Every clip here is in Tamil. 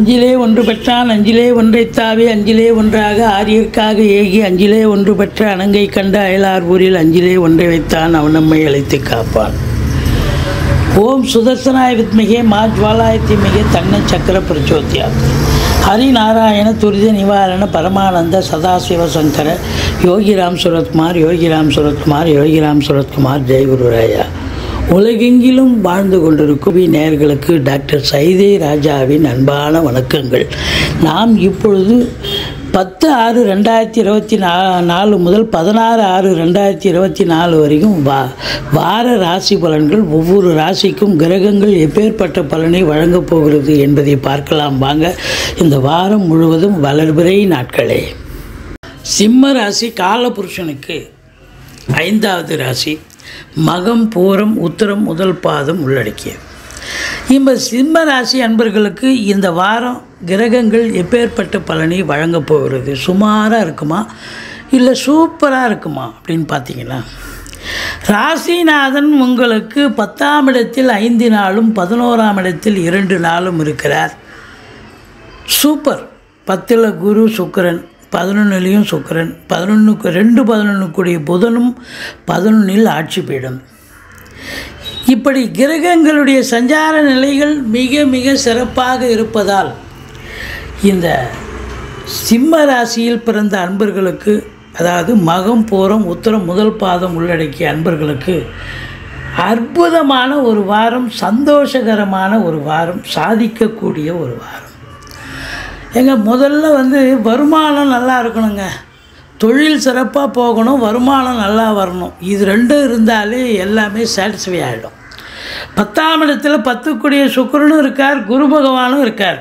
அஞ்சிலே ஒன்று பெற்றான் அஞ்சிலே ஒன்றைத் தாவி அஞ்சிலே ஒன்றாக ஆரியர்க்காக ஏகி அஞ்சிலே ஒன்று பெற்ற அணங்கை கண்ட அயலார் ஊரில் அஞ்சிலே ஒன்றை வைத்தான் அவன் நம்மை அழைத்து காப்பான். ஓம் சுதர்சனாய வித்மிகே மா ஜ்வாலாய தீமிகே தன்ன சக்கர பிரச்சோத்யாத். ஹரிநாராயண துரித நிவாரண பரமானந்த சதாசிவ சங்கர யோகிராம் சுரத்குமார் யோகிராம் சுரத்குமார் யோகிராம் சுரத்குமார் ஜெயகுருராயா. உலகெங்கிலும் வாழ்ந்து கொண்டிருக்கும் நேயர்களுக்கு டாக்டர் சைதை ராஜாவின் அன்பான வணக்கங்கள். நாம் இப்பொழுது 10/6/2024 முதல் 16/6/2024 வரைக்கும் வார ராசி பலன்கள், ஒவ்வொரு ராசிக்கும் கிரகங்கள் எப்பேற்பட்ட பலனை வழங்கப் போகிறது என்பதை பார்க்கலாம் வாங்க. இந்த வாரம் முழுவதும் வளர்பிறை நாட்களே. சிம்ம ராசி காலபுருஷனுக்கு 5வது ராசி. மகம் பூரம் உத்திரம் முதல் பாதம் உள்ளடக்கிய இந்த சிம்ம ராசி அன்பர்களுக்கு இந்த வாரம் கிரகங்கள் எப்பேற்பட்ட பலனை வழங்கப் போகிறது? சுமாராக இருக்குமா இல்லை சூப்பராக இருக்குமா அப்படின்னு பார்த்தீங்கன்னா, ராசிநாதன் உங்களுக்கு 10ஆம் இடத்தில் 5 நாளும் 11ஆம் இடத்தில் 2 நாளும் இருக்கிறார். சூப்பர். 10ல் குரு சுக்கிரன், 11லையும் சுக்கிரன், 11 கூடிய புதனும் 11ல் ஆட்சி பீடம். இப்படி கிரகங்களுடைய சஞ்சார நிலைகள் மிக மிக சிறப்பாக இருப்பதால் இந்த சிம்ம ராசியில் பிறந்த அன்பர்களுக்கு, அதாவது மகம் பூரம் உத்திரம் முதல் பாதம் உள்ளடக்கிய அன்பர்களுக்கு அற்புதமான ஒரு வாரம், சந்தோஷகரமான ஒரு வாரம், சாதிக்கக்கூடிய ஒரு வாரம். முதல்ல வருமானம் நல்லா இருக்கணுங்க, தொழில் சிறப்பாக போகணும், வருமானம் நல்லா வரணும். இது ரெண்டும் இருந்தாலே எல்லாமே சாட்டிஸ்ஃபை ஆகிடும். 10ஆம் இடத்துல 10 கூடிய சுக்கிரனும் இருக்கார், குரு பகவானும் இருக்கார்,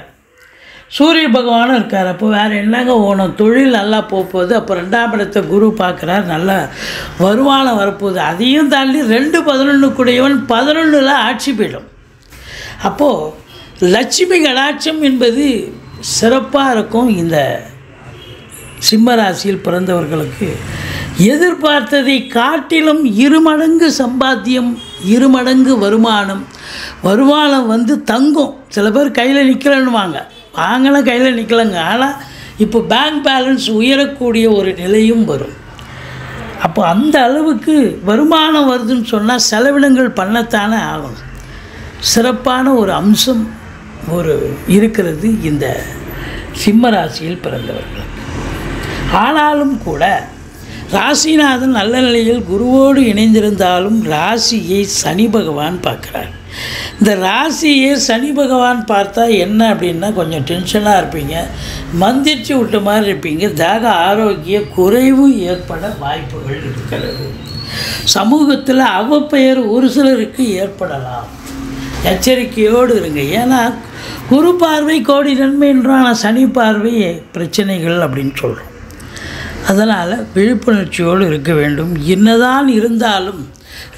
சூரிய பகவானும் இருக்கார். அப்போ வேறு என்னங்க ஓணும்? தொழில் நல்லா போகுது. அப்போ 2ஆம் இடத்தை குரு பார்க்குறார், நல்லா வருமானம் வரப்போகுது. அதையும் தாண்டி 2-11 கூடியவன் 11ல் ஆட்சி போயிடும். அப்போது லட்சுமி கடாட்சம் என்பது சிறப்பாக இருக்கும். இந்த சிம்ம ராசியில் பிறந்தவர்களுக்கு எதிர்பார்த்ததை காட்டிலும் 2 மடங்கு சம்பாத்தியம், 2 மடங்கு வருமானம் தங்கும். சில பேர் கையில் நிற்கலன்னுவாங்க, வாங்கலாம் கையில் நிற்கலங்க. ஆனால் இப்போ பேங்க் பேலன்ஸ் உயரக்கூடிய ஒரு நிலையும் வரும். அப்போ அந்த அளவுக்கு வருமானம் வருதுன்னு சொன்னால் செலவினங்கள் பண்ணத்தானே ஆகணும். சிறப்பான ஒரு அம்சம் இருக்கிறது இந்த சிம்ம ராசியில் பிறந்தவர்கள். ஆனாலும் கூட ராசிநாதன் நல்ல நிலையில் குருவோடு இணைந்திருந்தாலும் ராசியை சனி பகவான் பார்க்குறார். இந்த ராசியை சனி பகவான் பார்த்தா என்ன அப்படின்னா, கொஞ்சம் டென்ஷனாக இருப்பீங்க, மந்திரிச்சு விட்ட மாதிரி இருப்பீங்க, தேக ஆரோக்கிய குறைவு ஏற்பட வாய்ப்புகள் இருக்கிறது. சமூகத்தில் அவப்பெயர் ஒரு சிலருக்கு ஏற்படலாம், எச்சரிக்கையோடு இருங்க. ஏன்னா குரு பார்வை கோடி நன்மைன்றான், ஆனால் சனி பார்வை பிரச்சனைகள் அப்படின்னு சொல்கிறோம். அதனால் விழிப்புணர்ச்சியோடு இருக்க வேண்டும். என்னதான் இருந்தாலும்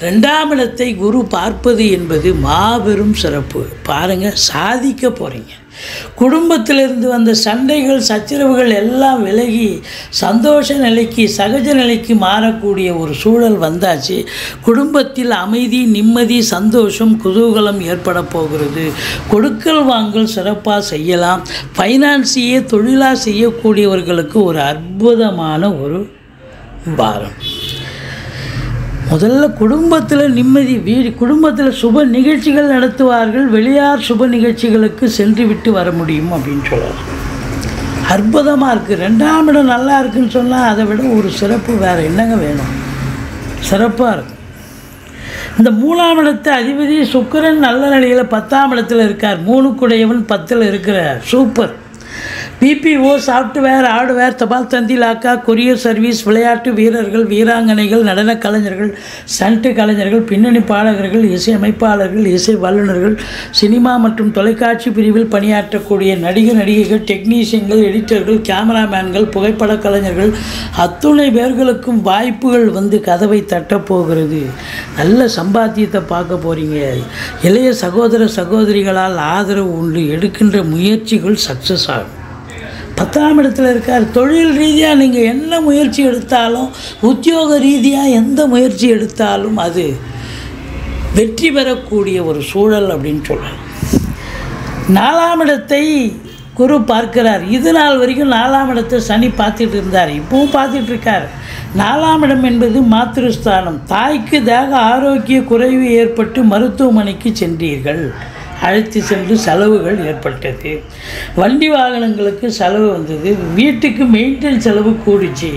2ஆம் இடத்தை குரு பார்ப்பது என்பது மாபெரும் சிறப்பு. பாருங்கள், சாதிக்க போகிறீங்க. குடும்பத்திலிருந்து வந்த சண்டைகள் சச்சரவுகள் எல்லாம் விலகி சந்தோஷ நிலைக்கு, சகஜ நிலைக்கு மாறக்கூடிய ஒரு சூழல் வந்தாச்சு. குடும்பத்தில் அமைதி, நிம்மதி, சந்தோஷம், குதூகலம் ஏற்பட போகிறது. கொடுக்கல் வாங்கல் சிறப்பாக செய்யலாம். ஃபைனான்ஸையே தொழிலாக செய்யக்கூடியவர்களுக்கு ஒரு அற்புதமான ஒரு வாரம். முதல்ல குடும்பத்தில் நிம்மதி, குடும்பத்தில் சுப நிகழ்ச்சிகள் நடத்துவார்கள். வெளியார் சுப நிகழ்ச்சிகளுக்கு சென்று விட்டு வர முடியும் அப்படின்னு சொல்லலாம். அற்புதமாக இருக்குது. 2ஆம் இடம் நல்லா இருக்குதுன்னு சொன்னால் அதை விட ஒரு சிறப்பு வேறு என்னங்க வேணும்? சிறப்பாக இருக்கும். இந்த 3ஆம் இடத்தை அதிபதி சுக்கிரன் நல்ல நிலையில் 10ஆம் இடத்துல இருக்கார். 3 கூடையவன் 10ல் இருக்கிறார். சூப்பர். பிபிஓ, சாஃப்ட்வேர், ஹார்ட்வேர், தபால் தந்தி, லாக்கா, கொரியர் சர்வீஸ், விளையாட்டு வீரர்கள், வீராங்கனைகள், நடன கலைஞர்கள், சண்டு கலைஞர்கள், பின்னணி பாடகர்கள், இசை அமைப்பாளர்கள், இசை வல்லுநர்கள், சினிமா மற்றும் தொலைக்காட்சி பிரிவில் பணியாற்றக்கூடிய நடிகைகள், டெக்னீஷியன்கள், எடிட்டர்கள், கேமராமேன்கள், புகைப்பட கலைஞர்கள், அத்துணை பேர்களுக்கும் வாய்ப்புகள் கதவை தட்டப்போகிறது. நல்ல சம்பாத்தியத்தை பார்க்க போகிறீங்க. இளைய சகோதர சகோதரிகளால் ஆதரவு உண்டு. எடுக்கின்ற முயற்சிகள் சக்ஸஸ் ஆகும். 10ஆம் இடத்துல இருக்கார். தொழில் ரீதியாக நீங்கள் என்ன முயற்சி எடுத்தாலும், உத்தியோக ரீதியாக எந்த முயற்சி எடுத்தாலும் அது வெற்றி பெறக்கூடிய ஒரு சூழல் அப்படின்னு சொல்லலாம். 4ஆம் இடத்தை குரு பார்க்கிறார். இது நாள் வரைக்கும் 4ஆம் இடத்தை சனி பார்த்துட்டு இருந்தார், இப்பவும் பார்த்துட்டு இருக்கார். 4ஆம் இடம் என்பது மாத்திருஸ்தானம். தாய்க்கு தேக ஆரோக்கிய குறைவு ஏற்பட்டு மருத்துவமனைக்கு சென்றீர்கள், அழைத்து சென்று செலவுகள் ஏற்பட்டது. வண்டி வாகனங்களுக்கு செலவு வந்தது, வீட்டுக்கு மெயின்டெனன்ஸ் செலவு கூடிச்சு.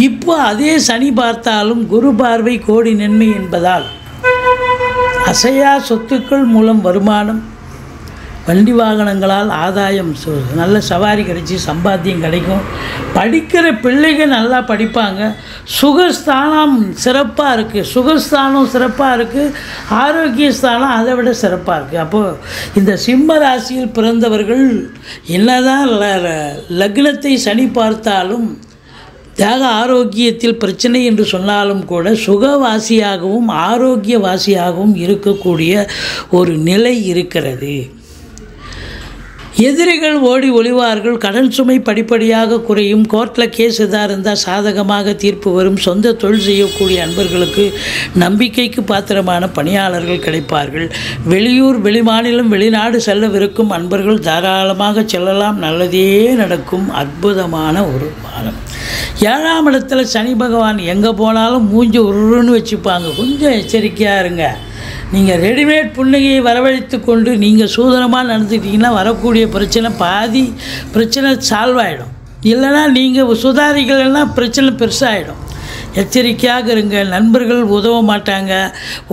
இப்போ அதே சனி பார்த்தாலும் குரு பார்வை கோடி நன்மை என்பதால் அசையா சொத்துக்கள் மூலம் வருமானம், வண்டி வாகனங்களால் ஆதாயம், நல்ல சவாரி கிடைச்சி சம்பாத்தியம் கிடைக்கும். படிக்கிற பிள்ளைகள் நல்லா படிப்பாங்க. சுகஸ்தானம் சிறப்பாக இருக்குது, சுகஸ்தானம் சிறப்பாக இருக்குது, ஆரோக்கியஸ்தானம் அதை விட சிறப்பாக இருக்குது. அப்போது இந்த சிம்ம ராசியில் பிறந்தவர்கள் என்னதான் லக்னத்தை சனி பார்த்தாலும் தேக ஆரோக்கியத்தில் பிரச்சனை என்று சொன்னாலும் கூட சுகவாசியாகவும் ஆரோக்கியவாசியாகவும் இருக்கக்கூடிய ஒரு நிலை இருக்கிறது. எதிரிகள் ஓடி ஒளிவார்கள், கடன் சுமை படிப்படியாக குறையும், கோர்ட்டில் கேஸ் எதாக இருந்தால் சாதகமாக தீர்ப்பு வரும், சொந்த தொழில் செய்யக்கூடிய அன்பர்களுக்கு நம்பிக்கைக்கு பாத்திரமான பணியாளர்கள் கிடைப்பார்கள். வெளியூர் வெளிமாநிலம் வெளிநாடு செல்லவிருக்கும் அன்பர்கள் தாராளமாக செல்லலாம், நல்லதே நடக்கும். அற்புதமான ஒரு வாரம். 7ஆம் இடத்துல சனி பகவான் எங்கே போனாலும் மூஞ்சி உருன்னு வச்சுப்பாங்க, கொஞ்சம் எச்சரிக்கையாக இருங்க. நீங்கள் ரெடிமேட் புன்னகையை வரவழைத்து கொண்டு நீங்கள் சூதனமாக நடந்துக்கிட்டிங்கன்னா வரக்கூடிய பிரச்சனை பாதி பிரச்சனை சால்வ் ஆகிடும். இல்லைனா நீங்கள் சுதாரிக்கலைன்னா பிரச்சனை பெருசாகிடும். எச்சரிக்கையாக இருங்க. நண்பர்கள் உதவ மாட்டாங்க,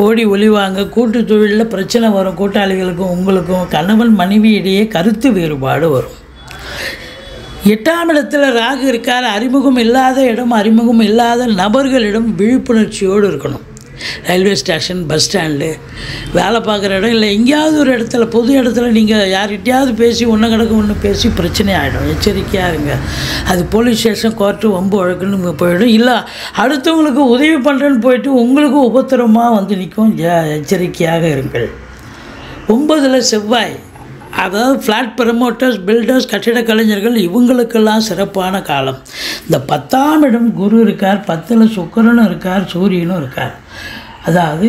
ஓடி ஒளிவாங்க. கூட்டு தொழிலில் பிரச்சனை வரும், கூட்டாளிகளுக்கும் உங்களுக்கும். கணவன் மனைவி இடையே கருத்து வேறுபாடு வரும். 8ஆம் இடத்துல ராகு இருக்கார். அறிமுகம் இல்லாத இடம், அறிமுகம் இல்லாத நபர்களிடம் விழிப்புணர்ச்சியோடு இருக்கணும். ரயில்வே ஸ்டேஷன், பஸ் ஸ்டாண்டு, வேலை பார்க்குற இடம், இல்லை எங்கேயாவது ஒரு இடத்துல பொது இடத்துல நீங்கள் யார்கிட்டையாவது பேசி ஒன்று கிடக்கு ஒன்று பேசி பிரச்சனை ஆகிடும். எச்சரிக்கையாக இருங்க. அது போலீஸ் ஸ்டேஷன், கோர்ட்டு, வம்பு வழக்குன்னு போயிடும். இல்லை அடுத்தவங்களுக்கு உதவி பண்ணுறேன்னு போயிட்டு உங்களுக்கு உபத்திரமாக வந்து நிற்கும். எச்சரிக்கையாக இருங்கள். 9ல் செவ்வாய், அதாவது ஃப்ளாட் ப்ரமோட்டர்ஸ், பில்டர்ஸ், கட்டிட கலைஞர்கள், இவங்களுக்கெல்லாம் சிறப்பான காலம். இந்த 10ஆம் இடம் குரு இருக்கார், 10ல் சுக்கிரனும் இருக்கார், சூரியனும் இருக்கார். அதாவது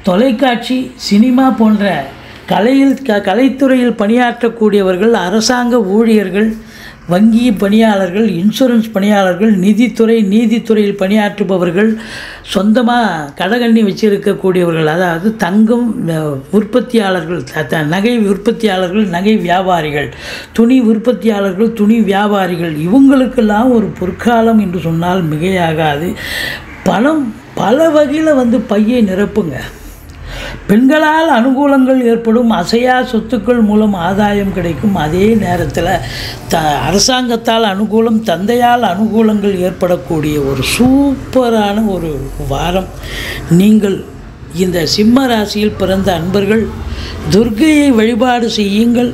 தொலைக்காட்சி, சினிமா போன்ற கலைத்துறையில் பணியாற்றக்கூடியவர்கள், அரசாங்க ஊழியர்கள், வங்கி பணியாளர்கள், இன்சூரன்ஸ் பணியாளர்கள், நீதித்துறையில் பணியாற்றுபவர்கள், சொந்தமாக கடகண்ணி வச்சிருக்கக்கூடியவர்கள், அதாவது தங்கம் உற்பத்தியாளர்கள், நகை உற்பத்தியாளர்கள், நகை வியாபாரிகள், துணி உற்பத்தியாளர்கள், துணி வியாபாரிகள், இவங்களுக்கெல்லாம் ஒரு பொற்காலம் என்று சொன்னால் மிகையாகாது. பணம் பல வகையில் வந்து பையை நிரப்புங்க. பெண்களால் அனுகூலங்கள் ஏற்படும், அசையா சொத்துக்கள் மூலம் ஆதாயம் கிடைக்கும். அதே நேரத்தில் அரசாங்கத்தால் அனுகூலம், தந்தையால் அனுகூலங்கள் ஏற்படக்கூடிய ஒரு சூப்பரான ஒரு வாரம். நீங்கள் இந்த சிம்ம ராசியில் பிறந்த அன்பர்கள் துர்க்கையை வழிபாடு செய்யுங்கள்,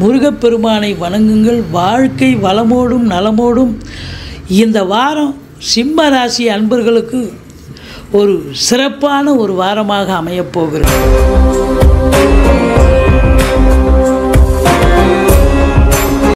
முருகப்பெருமானை வணங்குங்கள். வாழ்க்கை வளமோடும் நலமோடும் இந்த வாரம் சிம்ம ராசி அன்பர்களுக்கு ஒரு சிறப்பான ஒரு வாரமாக அமையப்போகிறது.